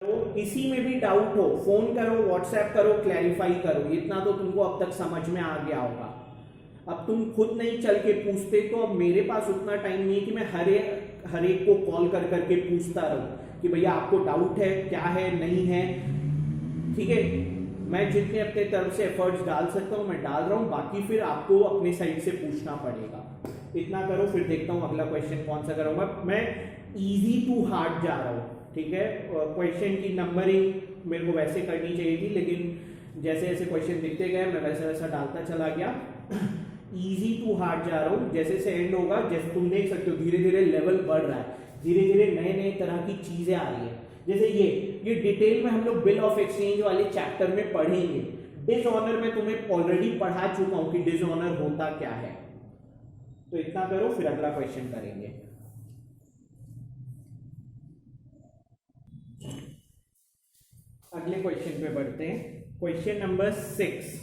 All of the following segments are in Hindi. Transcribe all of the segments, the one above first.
तो किसी में भी डाउट हो, फोन करो, व्हाट्सएप करो, क्लैरिफाई करो। इतना तो तुमको अब तक समझ में आ गया होगा। अब तुम खुद नहीं चल के पूछते तो अब मेरे पास उतना टाइम नहीं है कि मैं हर एक को कॉल कर करके पूछता रहूं कि भैया आपको डाउट है, क्या है, नहीं है। ठीक है, मैं जितने अपने तरफ से एफर्ट्स डाल सकता हूँ मैं डाल रहा हूँ, बाकी फिर आपको अपने साइड से पूछना पड़ेगा। इतना करो, फिर देखता हूँ अगला क्वेश्चन कौन सा करूँगा। मैं इजी टू हार्ड जा रहा हूँ। ठीक है, क्वेश्चन की नंबरिंग मेरे को वैसे करनी चाहिए थी, लेकिन जैसे जैसे क्वेश्चन दिखते गए मैं वैसा वैसा डालता चला गया। इजी टू हार्ड जा रहा हूँ। जैसे से एंड होगा, जैसे तुम देख सकते हो धीरे धीरे लेवल बढ़ रहा है, धीरे धीरे नए नए तरह की चीजें आ रही है। जैसे ये डिटेल में हम लोग बिल ऑफ एक्सचेंज वाले चैप्टर में पढ़ेंगे। डिसऑनर में तुम्हें ऑलरेडी पढ़ा चुका हूं कि डिसऑनर होता क्या है। तो इतना करो, फिर अगला क्वेश्चन करेंगे। अगले क्वेश्चन पे बढ़ते हैं। Question number 6।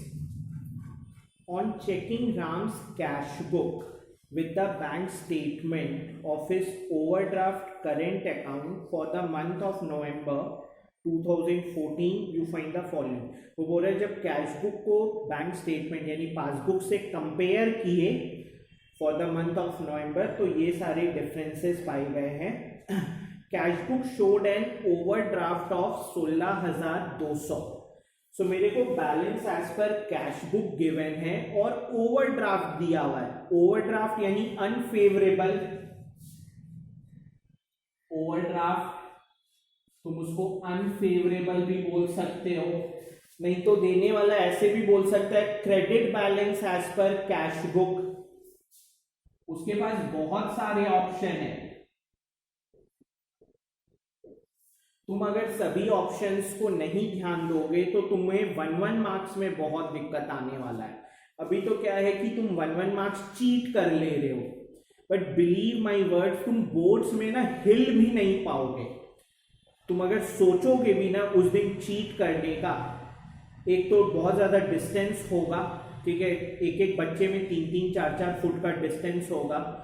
On checking Ram's cash book with the bank statement of his overdraft current account for the month of November 2014 you find the following। वो बोल रहे हैं जब कैश बुक को बैंक स्टेटमेंट यानी पासबुक से कंपेयर किए for the month of November, तो ये सारे डिफरेंसेस पाए गए हैं। Cash book showed an overdraft of 16,200। So मेरे को बैलेंस एज पर कैश बुक गिवन है और ओवरड्राफ्ट दिया हुआ है। ओवरड्राफ्ट यानी अनफेवरेबल ओवरड्राफ्ट, तुम उसको अनफेवरेबल भी बोल सकते हो, नहीं तो देने वाला ऐसे भी बोल सकता है क्रेडिट बैलेंस एज पर कैश बुक। उसके पास बहुत सारे ऑप्शन है। तुम अगर सभी ऑप्शंस को नहीं ध्यान दोगे तो तुम्हें 1-1 मार्क्स में बहुत दिक्कत आने वाला है। अभी तो क्या है कि तुम 1-1 मार्क्स चीट कर ले रहे हो, बट बिलीव माय वर्ड्स, तुम बोर्ड्स में ना हिल भी नहीं पाओगे। तुम अगर सोचोगे भी ना उस दिन चीट करने का, एक तो बहुत ज्यादा डिस्टेंस होगा। ठीक है, एक एक बच्चे में 3-3, 4-4 फुट का डिस्टेंस होगा।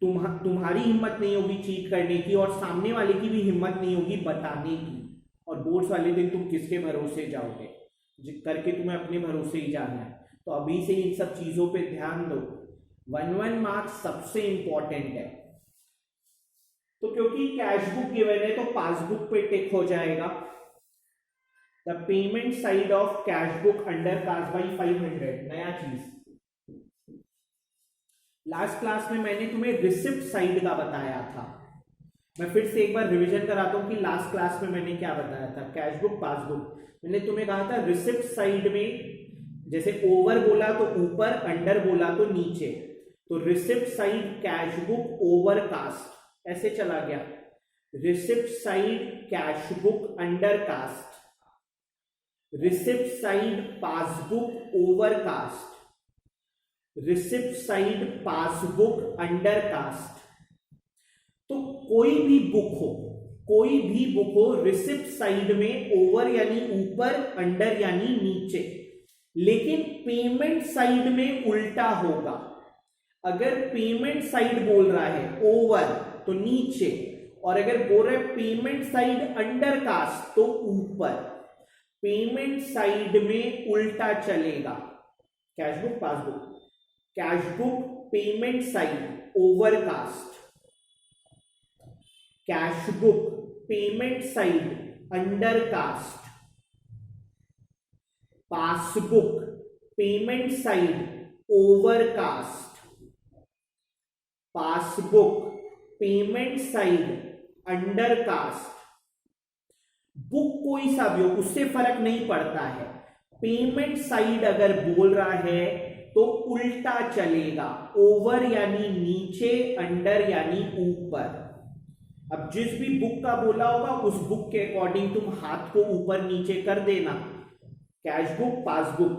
तुम्हारी हिम्मत नहीं होगी चीट करने की और सामने वाले की भी हिम्मत नहीं होगी बताने की। और बोर्ड्स वाले दिन तुम किसके भरोसे जाओगे? करके तुम्हें अपने भरोसे ही जाना है। तो अभी से इन सब चीजों पे ध्यान दो। 1-1 मार्क्स सबसे इंपॉर्टेंट है। तो क्योंकि कैश बुक गिवन है तो पासबुक पे टिक हो जाएगा। The payment side of cash book undercast by 500, नया चीज। लास्ट क्लास में मैंने तुम्हें रिसिप्ट साइड का बताया था। मैं फिर से एक बार रिवीजन कराता हूं कि लास्ट क्लास में मैंने क्या बताया था। कैश बुक, पासबुक, मैंने तुम्हें कहा था रिसिप्ट साइड में जैसे ओवर बोला तो ऊपर, अंडर बोला तो नीचे। तो receipt side cash book overcast, ऐसे चला गया। Receipt side cash book undercast, receipt side passbook overcast, receipt side passbook undercast. तो कोई भी बुक हो रिसिप्ट साइड में ओवर यानी ऊपर, अंडर यानी नीचे, लेकिन पेमेंट साइड में उल्टा होगा। अगर पेमेंट साइड बोल रहा है ओवर तो नीचे, और अगर बोल रहा है पेमेंट साइड अंडर कास्ट तो ऊपर। पेमेंट साइड में उल्टा चलेगा। Cash book, passbook, cash book payment side overcast, cash book payment side undercast, passbook payment side overcast, passbook payment side undercast. Book कोई सा भी हो उससे फर्क नहीं पड़ता है। पेमेंट साइड अगर बोल रहा है तो उल्टा चलेगा। ओवर यानी नीचे, अंडर यानी ऊपर। अब जिस भी बुक का बोला होगा उस बुक के अकॉर्डिंग तुम हाथ को ऊपर नीचे कर देना। Cash book, passbook,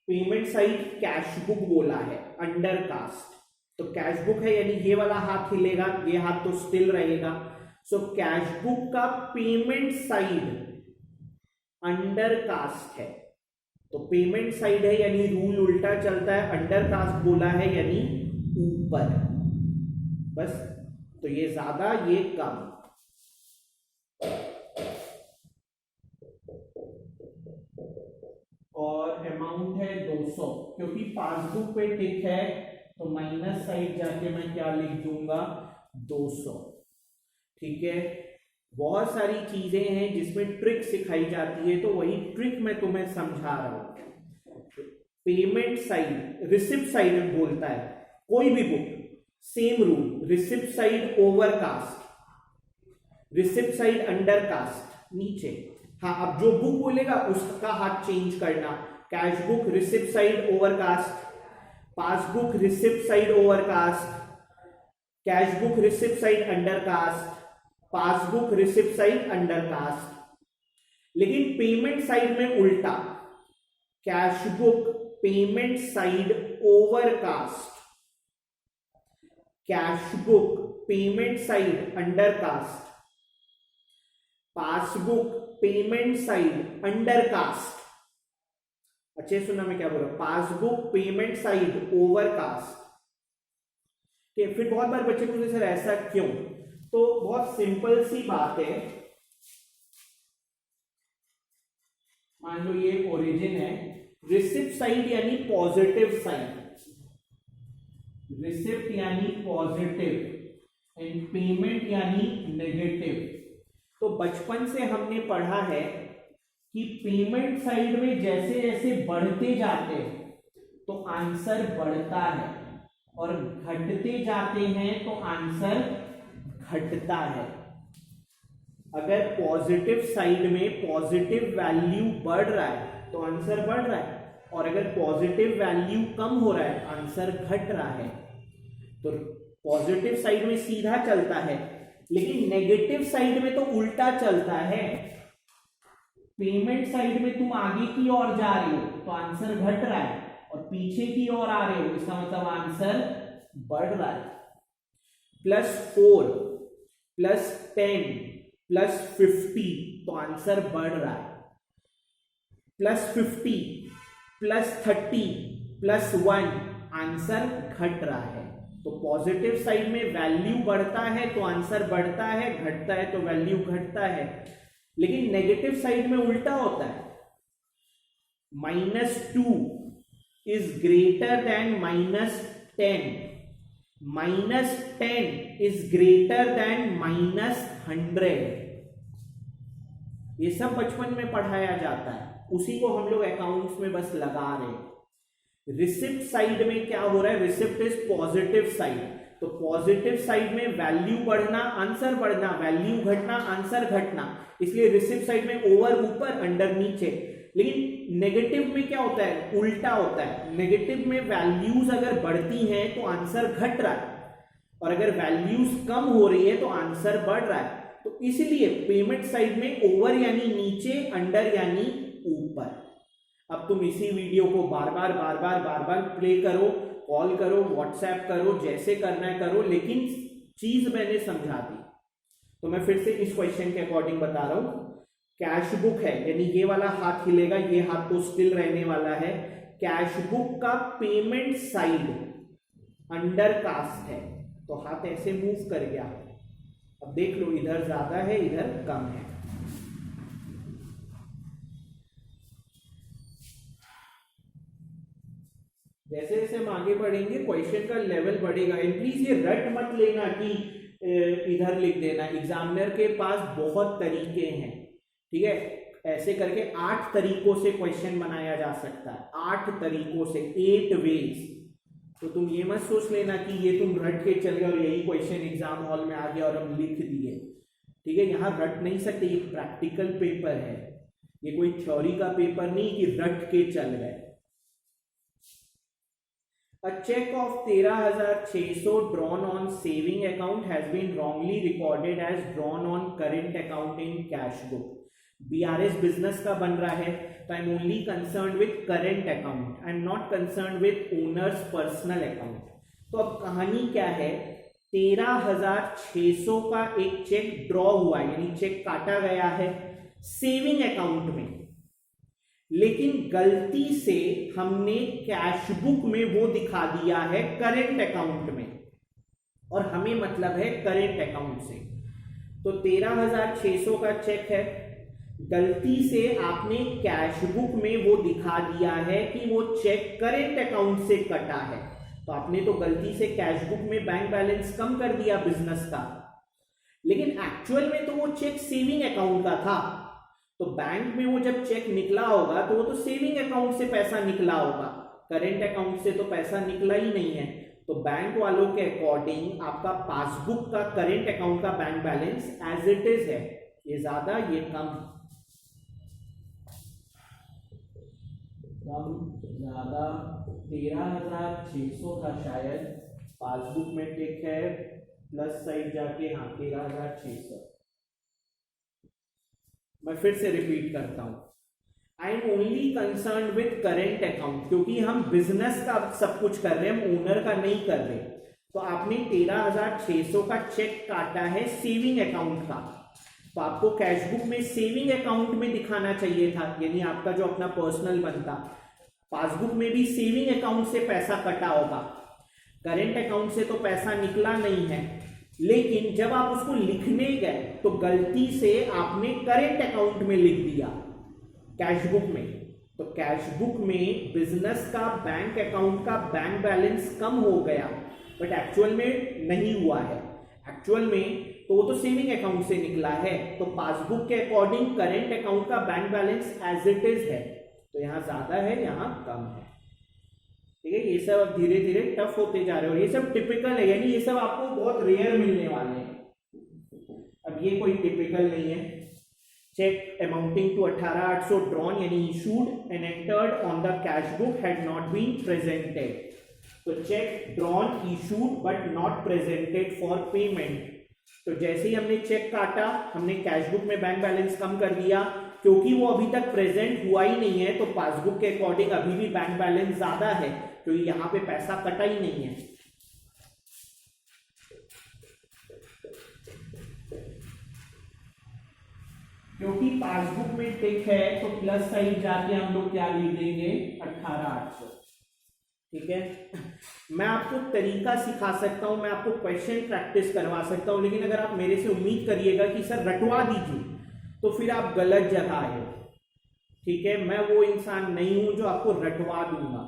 payment side cash book बोला है अंडर कास्ट, तो कैश बुक है यानी ये वाला हाथ हिलेगा, ये हाथ तो स्टिल रहेगा। सो कैश बुक का पेमेंट साइड अंडर कास्ट है, तो पेमेंट साइड है यानी रूल उल्टा चलता है। अंडर कास्ट बोला है यानी ऊपर। बस, तो ये ज्यादा ये कम। और अमाउंट है 200, क्योंकि पासबुक पे टिक है तो माइनस साइड जाके मैं क्या लिख दूंगा 200। ठीक है, बहुत सारी चीजें हैं जिसमें ट्रिक सिखाई जाती है, तो वही ट्रिक मैं तुम्हें समझा रहा हूं। पेमेंट साइड, रिसिप्ट साइड बोलता है कोई भी book, same rule, receipt side overcast, receipt side undercast नीचे। हाँ, अब जो बुक बोलेगा उसका हाथ चेंज करना। Cash book receipt side overcast, passbook receipt side overcast, cash book receipt side undercast, passbook receipt side undercast. लेकिन पेमेंट साइड में उल्टा, cash book payment side overcast, cash book payment side undercast, passbook payment side undercast. अच्छे सुना मैं क्या बोल रहा हूं, passbook payment side overcast. फिर बहुत बार बच्चे पूछते सर ऐसा क्यों, तो बहुत सिंपल सी बात है। मान लो ये ओरिजिन है, रिसिप्ट साइड यानी पॉजिटिव साइड, रिसिप्ट यानी पॉजिटिव एंड पेमेंट यानी नेगेटिव। तो बचपन से हमने पढ़ा है कि पेमेंट साइड में जैसे जैसे बढ़ते जाते हैं तो आंसर बढ़ता है, और घटते जाते हैं तो आंसर घटता है। अगर पॉजिटिव साइड में पॉजिटिव वैल्यू बढ़ रहा है तो आंसर बढ़ रहा है, और अगर पॉजिटिव वैल्यू कम हो रहा है आंसर घट रहा है। तो पॉजिटिव साइड में सीधा चलता है, लेकिन नेगेटिव साइड में तो उल्टा चलता है। पेमेंट साइड में तुम आगे की ओर जा रहे हो तो आंसर घट रहा है, और पीछे की ओर आ रहे हो इसका मतलब आंसर बढ़ रहा है। +4 +10 +50 तो आंसर बढ़ रहा है। +50 +30 +1 आंसर घट रहा है। तो पॉजिटिव साइड में वैल्यू बढ़ता है तो आंसर बढ़ता है, घटता है तो वैल्यू घटता है। लेकिन नेगेटिव साइड में उल्टा होता है, -2 is greater than -10, -10 is greater than -100। ये सब बचपन में पढ़ाया जाता है, उसी को हम लोग अकाउंट्स में बस लगा रहे हैं। रिसिप्ट साइड में क्या हो रहा है, रिसिप्ट इज पॉजिटिव साइड, तो पॉजिटिव साइड में वैल्यू बढ़ना आंसर बढ़ना, वैल्यू घटना आंसर घटना, इसलिए रिसिप्ट साइड में ओवर ऊपर अंडर नीचे। लेकिन नेगेटिव में क्या होता है, उल्टा होता है। नेगेटिव में वैल्यूज अगर बढ़ती हैं तो आंसर घट रहा है, और अगर वैल्यूज कम हो रही है तो आंसर बढ़ रहा है। तो इसलिए पेमेंट साइड में ओवर यानी नीचे, अंडर यानी ऊपर। अब तुम इसी वीडियो को बार बार प्ले करो, कॉल करो, व्हाट्सएप करो, जैसे करना है करो, लेकिन चीज मैंने समझा दी। तो मैं फिर से इस क्वेश्चन के अकॉर्डिंग बता रहा हूं। कैश बुक है, यानी ये वाला हाथ हिलेगा, ये हाथ तो स्टिल रहने वाला है। कैश बुक का पेमेंट साइड अंडर कास्ट है, तो हाथ ऐसे मूव कर गया। अब देख लो, इधर ज्यादा है इधर कम है। जैसे जैसे हम आगे बढ़ेंगे क्वेश्चन का लेवल बढ़ेगा। एंड प्लीज ये रट मत लेना कि इधर लिख देना, एग्जामिनर के पास बहुत तरीके हैं, ठीक है। ऐसे करके 8 तरीकों से क्वेश्चन बनाया जा सकता है, 8 तरीकों से, 8 वेज। तो तुम ये मत सोच लेना कि ये तुम रट के चल गए और यही क्वेश्चन एग्जाम हॉल में आ गया और हम लिख दिए, ठीक है। यहाँ रट नहीं सकते, ये प्रैक्टिकल पेपर है, ये कोई थ्योरी का पेपर नहीं कि रट के चल गए। A check of 13,600 drawn on saving account has been wrongly recorded as drawn on current account in cash book. BRS business का बन रहा है, तो I'm only concerned with current account. I'm not concerned with owner's personal account. तो अब कहानी क्या है, 13,600 का एक चेक ड्रॉ हुआ है, यानी चेक काटा गया है सेविंग अकाउंट में, लेकिन गलती से हमने कैश बुक में वो दिखा दिया है करेंट अकाउंट में, और हमें मतलब है करेंट अकाउंट से। तो 13,600 का चेक है, गलती से आपने कैश बुक में वो दिखा दिया है कि वो चेक करेंट अकाउंट से कटा है, तो आपने तो गलती से कैश बुक में बैंक बैलेंस कम कर दिया बिजनेस का, लेकिन एक्चुअल में तो वो चेक सेविंग अकाउंट का था। तो बैंक में वो जब चेक निकला होगा तो वो तो सेविंग अकाउंट से पैसा निकला होगा, करेंट अकाउंट से तो पैसा निकला ही नहीं है। तो बैंक वालों के अकॉर्डिंग आपका पासबुक का करेंट अकाउंट का bank balance as it is है, ये ज्यादा ये कम ज्यादा 13,600 था शायद, पासबुक में टिक है प्लस साइड जाके, हाँ 13,600। मैं फिर से रिपीट करता हूं, I am only concern with current account, क्योंकि हम बिजनेस का सब कुछ कर रहे हैं, हम ओनर का नहीं कर रहे। तो आपने 13,600 का चेक काटा है सेविंग अकाउंट का, तो आपको कैशबुक में सेविंग अकाउंट में दिखाना चाहिए था, यानी आपका जो अपना पर्सनल बनता। पासबुक में भी सेविंग अकाउंट से पैसा कटा होगा, करेंट अकाउंट से तो पैसा निकला नहीं है, लेकिन जब आप उसको लिखने गए तो गलती से आपने करेंट अकाउंट में लिख दिया कैशबुक में। तो कैशबुक में बिजनेस का बैंक अकाउंट का बैंक बैलेंस कम हो गया, बट एक्चुअल में नहीं हुआ है। एक्चुअल में तो वो तो सेविंग अकाउंट से निकला है, तो पासबुक के अकॉर्डिंग करेंट अकाउंट का bank balance as it is है, तो यहां ज्यादा है यहां कम है। ठीक है, ये सब अब धीरे धीरे टफ होते जा रहे हो, ये सब टिपिकल है, यानी ये सब आपको बहुत रेयर मिलने वाले हैं। अब ये कोई टिपिकल नहीं है। चेक अमाउंटिंग टू 18,800 ड्रॉन यानी issued and entered on the cash book had not been presented. तो cheque drawn issued but not presented for payment. तो जैसे ही हमने चेक काटा, हमने कैश बुक में बैंक बैलेंस कम कर दिया, क्योंकि वो अभी तक प्रेजेंट हुआ ही नहीं है, तो पासबुक के अकॉर्डिंग अभी भी बैंक बैलेंस ज्यादा है, तो यहाँ पे पैसा कटा ही नहीं है। क्योंकि पासबुक में टिक है तो प्लस साइड जाके हम लोग क्या लिख देंगे 18,800। ठीक है, मैं आपको तरीका सिखा सकता हूं, मैं आपको क्वेश्चन प्रैक्टिस करवा सकता हूं, लेकिन अगर आप मेरे से उम्मीद करिएगा कि सर रटवा दीजिए, तो फिर आप गलत जगह आए। ठीक है, मैं वो इंसान नहीं हूं जो आपको रटवा दूंगा।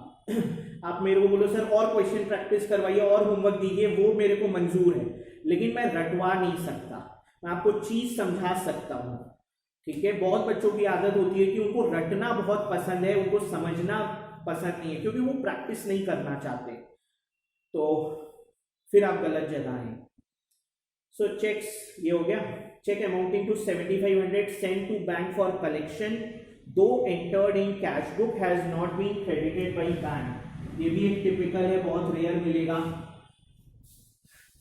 आप मेरे को बोलो सर और क्वेश्चन प्रैक्टिस करवाइए और होमवर्क दीजिए, वो मेरे को मंजूर है, लेकिन मैं रटवा नहीं सकता, मैं आपको चीज समझा सकता हूं। ठीक है, बहुत बच्चों की आदत होती है कि उनको रटना बहुत पसंद है, उनको समझना पसंद नहीं है, क्योंकि वो प्रैक्टिस नहीं करना चाहते, तो फिर आप गलत जगह आए। सो चेक्स ये हो गया, cheque amounting to 7,500 send to bank for collection दो entered in cash book has not been credited by bank. ये भी एक टिपिकल है, बहुत रेयर मिलेगा।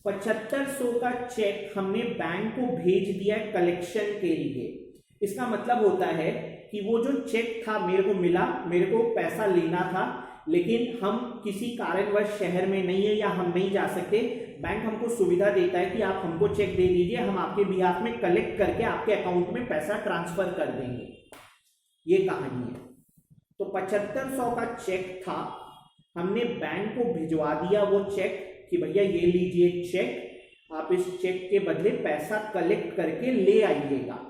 7,500 का चेक हमने बैंक को भेज दिया कलेक्शन के लिए। इसका मतलब होता है कि वो जो चेक था मेरे को मिला, मेरे को पैसा लेना था, लेकिन हम किसी कारणवश शहर में नहीं है या हम नहीं जा सकते, बैंक हमको सुविधा देता है कि आप हमको चेक दे दीजिए, हम आपके बिहाफ में कलेक्ट करके आपके अकाउंट में पैसा ट्रांसफर कर देंगे। ये कहानी है। तो 7,500 का चेक था, हमने बैंक को भिजवा दिया वो चेक कि भैया ये लीजिए चेक, आप इस चेक के बदले पैसा कलेक्ट करके ले आइएगा।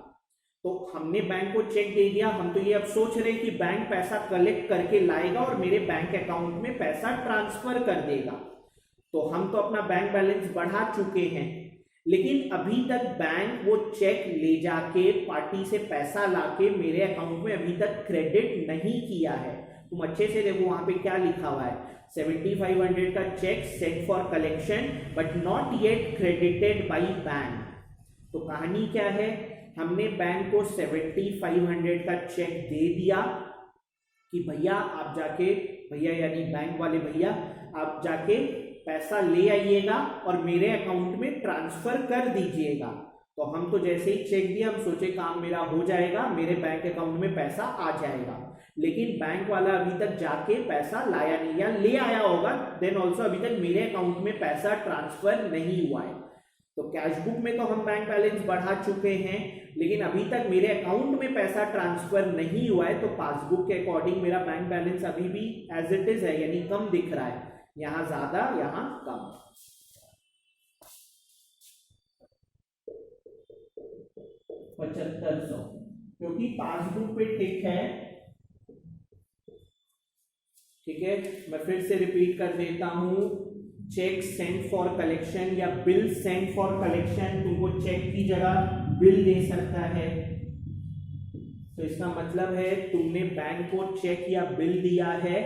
तो हमने बैंक को चेक दे दिया, हम तो ये अब सोच रहे हैं कि बैंक पैसा कलेक्ट करके लाएगा और मेरे बैंक अकाउंट में पैसा ट्रांसफर कर देगा। तो हम तो अपना बैंक बैलेंस बढ़ा चुके हैं, लेकिन अभी तक बैंक वो चेक ले जाके पार्टी से पैसा लाके मेरे अकाउंट में अभी तक क्रेडिट नहीं किया है। तुम अच्छे से देखो वहां पे क्या लिखा हुआ है, 7,500 का cheque sent for collection but not yet credited by bank. तो कहानी क्या है, हमने बैंक को 7,500 का चेक दे दिया कि भैया आप जाके, भैया यानी बैंक वाले भैया, आप जाके पैसा ले आइएगा और मेरे अकाउंट में ट्रांसफर कर दीजिएगा। तो हम तो जैसे ही चेक दिया, हम सोचे काम मेरा हो जाएगा, मेरे बैंक अकाउंट में पैसा आ जाएगा, लेकिन बैंक वाला अभी तक जाके पैसा लाया नहीं, या ले आया होगा देन ऑल्सो अभी तक मेरे अकाउंट में पैसा ट्रांसफर नहीं हुआ है। तो कैश बुक में तो हम बैंक बैलेंस बढ़ा चुके हैं, लेकिन अभी तक मेरे अकाउंट में पैसा ट्रांसफर नहीं हुआ है, तो पासबुक के अकॉर्डिंग मेरा बैंक बैलेंस अभी भी एज इट इज है, यानी कम दिख रहा है, यहां ज्यादा यहां कम। 7,500 क्योंकि पासबुक पे टिक है, ठीक है। मैं फिर से रिपीट कर देता हूं, चेक सेंड फॉर कलेक्शन या बिल सेंड फॉर कलेक्शन, तुमको चेक की जगह बिल दे सकता है। तो इसका मतलब है तुमने बैंक को चेक या बिल दिया है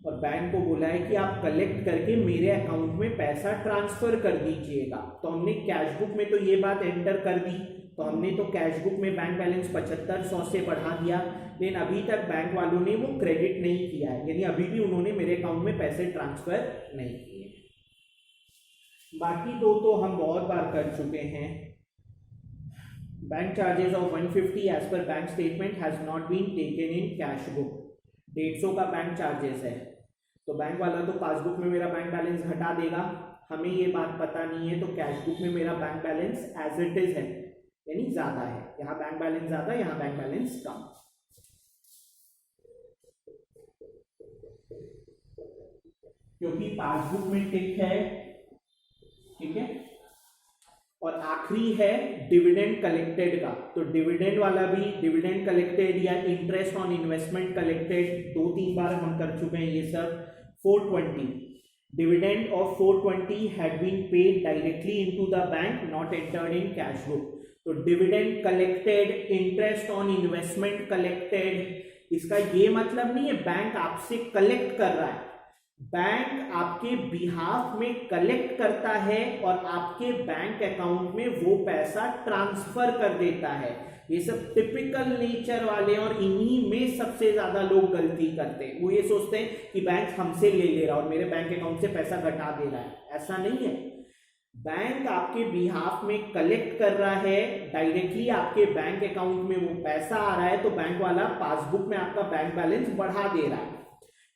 और बैंक को बोला है कि आप कलेक्ट करके मेरे अकाउंट में पैसा ट्रांसफर कर दीजिएगा। तो हमने कैश बुक में तो ये बात एंटर कर दी, तो हमने तो कैश बुक में बैंक बैलेंस 7500 से बढ़ा दिया, लेकिन अभी तक बैंक वालों ने वो क्रेडिट नहीं किया है, यानी अभी भी उन्होंने मेरे अकाउंट में पैसे ट्रांसफर नहीं किए। बाकी दो तो हम बहुत बार कर चुके हैं। बैंक चार्जेस ऑफ 150 एज पर bank statement has not been taken in cash book. 150 का बैंक चार्जेस है, तो बैंक वाला तो पासबुक में मेरा बैंक बैलेंस घटा देगा, हमें ये बात पता नहीं है, तो कैश बुक में मेरा bank balance as it is है, यानी ज्यादा है। यहाँ बैंक बैलेंस ज्यादा, यहाँ बैंक बैलेंस कम। क्योंकि पासबुक में टिक है, ठीक है। और आखिरी है डिविडेंड कलेक्टेड का, तो डिविडेंड वाला भी, डिविडेंड कलेक्टेड या इंटरेस्ट ऑन इन्वेस्टमेंट कलेक्टेड 2-3 बार हम कर चुके हैं ये सब। 420 dividend of 420 had been paid directly into the bank, not entered in cash book. तो dividend collected, interest on investment collected, इसका ये मतलब नहीं है बैंक आपसे कलेक्ट कर रहा है, बैंक आपके बिहाफ में कलेक्ट करता है और आपके बैंक अकाउंट में वो पैसा ट्रांसफर कर देता है। ये सब टिपिकल नेचर वाले, और इन्हीं में सबसे ज्यादा लोग गलती करते हैं। वो ये सोचते हैं कि बैंक हमसे ले रहा और मेरे बैंक अकाउंट से पैसा घटा दे रहा है, ऐसा नहीं है। बैंक आपके बिहाफ में कलेक्ट कर रहा है डायरेक्टली आपके बैंक अकाउंट में, वो पैसा आ रहा है, तो बैंक वाला पासबुक में आपका बैंक बैलेंस बढ़ा दे रहा है।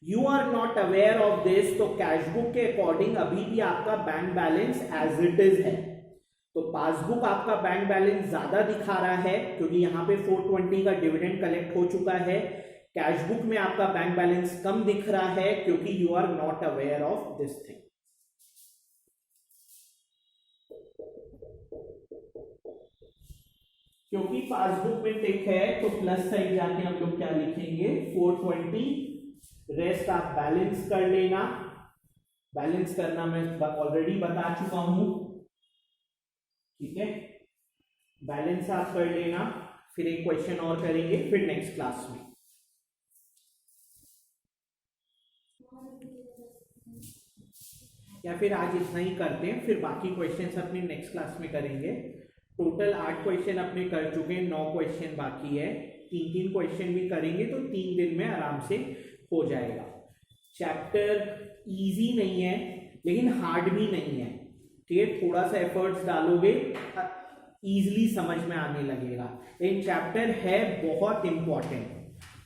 You are not aware of this, तो कैश बुक के अकॉर्डिंग अभी भी आपका bank balance as it is है। तो पासबुक आपका बैंक बैलेंस ज्यादा दिखा रहा है क्योंकि यहाँ पे 420 का डिविडेंड कलेक्ट हो चुका है। कैश बुक में आपका बैंक बैलेंस कम दिख रहा है क्योंकि you are not aware of this thing. क्योंकि पासबुक में टिक है तो प्लस साइड जाके हम लोग क्या लिखेंगे, 420। रेस्ट आप बैलेंस कर लेना, बैलेंस करना मैं ऑलरेडी बता चुका हूं, ठीक है। बैलेंस आप कर लेना, फिर एक क्वेश्चन और करेंगे फिर नेक्स्ट क्लास में। या फिर आज इतना ही करते हैं, फिर बाकी क्वेश्चंस अपने नेक्स्ट क्लास में करेंगे। टोटल 8 क्वेश्चन अपने कर चुके हैं, 9 क्वेश्चन बाकी है। 3-3 क्वेश्चन भी करेंगे तो 3 दिन में आराम से हो जाएगा। चैप्टर इजी नहीं है लेकिन हार्ड भी नहीं है, ठीक है। थोड़ा सा एफर्ट्स डालोगे इजीली समझ में आने लगेगा। लेकिन चैप्टर है बहुत इंपॉर्टेंट,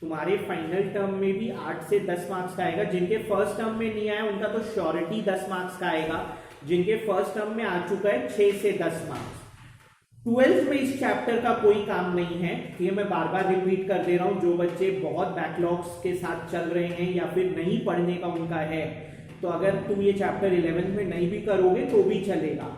तुम्हारे फाइनल टर्म में भी 8 से 10 मार्क्स का आएगा। जिनके फर्स्ट टर्म में नहीं आया उनका तो श्योरिटी 10 मार्क्स का आएगा, जिनके फर्स्ट टर्म में आ चुका है 6 से 10 मार्क्स। 12th में इस चैप्टर का कोई काम नहीं है, ये मैं बार बार रिपीट कर दे रहा हूं। जो बच्चे बहुत बैकलॉग्स के साथ चल रहे हैं या फिर नहीं पढ़ने का उनका है, तो अगर तुम ये चैप्टर 11th में नहीं भी करोगे तो भी चलेगा।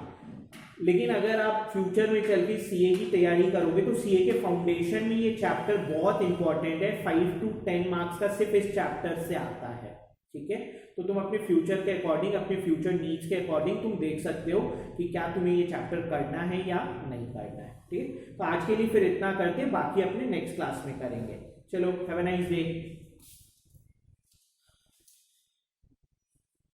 लेकिन अगर आप फ्यूचर में चल के सीए की तैयारी करोगे तो सीए के फाउंडेशन में ये चैप्टर बहुत इंपॉर्टेंट है। 5 to 10 मार्क्स का सिर्फ इस चैप्टर से आता है, ठीक है। तो तुम अपने फ्यूचर के अकॉर्डिंग, अपने फ्यूचर नीड्स के अकॉर्डिंग तुम देख सकते हो कि क्या तुम्हें ये चैप्टर करना है या नहीं करना है, ठीक है। तो आज के लिए फिर इतना करते, बाकी अपने नेक्स्ट क्लास में करेंगे। चलो, हैव अ नाइस डे।